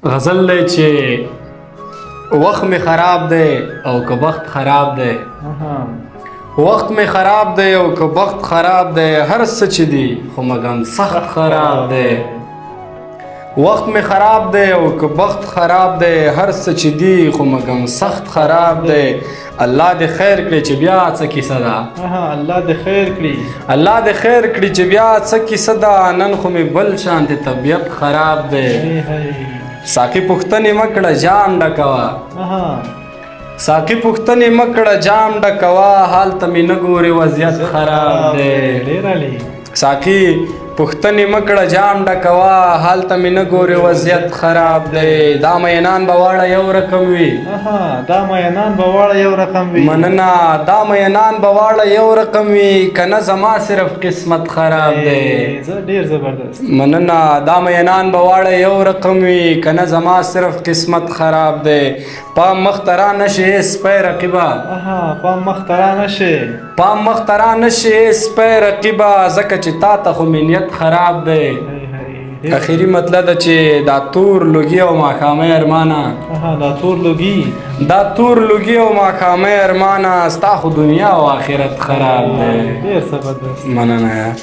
غزل دی چې وخت می خراب دی او که بخت خراب دی. وخت می خراب دی او که بخت خراب دی، هر څه چې دی خو مګم سخت خراب دی. وخت می خراب دی او که بخت خراب دی، هر څه چې دی خو مګم سخت خراب دی. الله دې خیر کړي چې بیا څه کیسه ده. الله دې خیر کړي. الله دې خیر کړي چې بیا څه کیسه ده. نن خو مې بل شانتې طبیعت خراب دی. ساقي پوښتنې مه کړه جام ډکوه. ساقي پوښتنې مه کړه جام ډکوه، هلته مې نه ګورې وضعیت خراب دی. ساقي پوښتنې مه کړه جام ډکوه، هلته مې نه ګورې وضعیت خراب دی. دا مینان به واړه یو رقم وي. دا مینان به واړه یو رقم وي. مننه. دا مینان به واړه یو رقم وي، که نه زما صرف قسمت خراب دی. ډېر زبردست. مننه. دا مینان به واړه یو رقم وي، که نه زما صرف قسمت خراب دی. پام مخ ته را نشي سپی رقیبه. پام مخ ته را نشي. پام مخ ته را نشي سپی رقیبه، ځکه چې تا ته خو مې نیت خراب دی. اخیری مطلب ده چې دا تور لوګي او ماښامۍ ارمانه. دا تور لوګي. دا تور لوګي او ماښامۍ ارمانه، ستا خو دنیا او آخرت خراب دی. ډېر زبردست. مننه.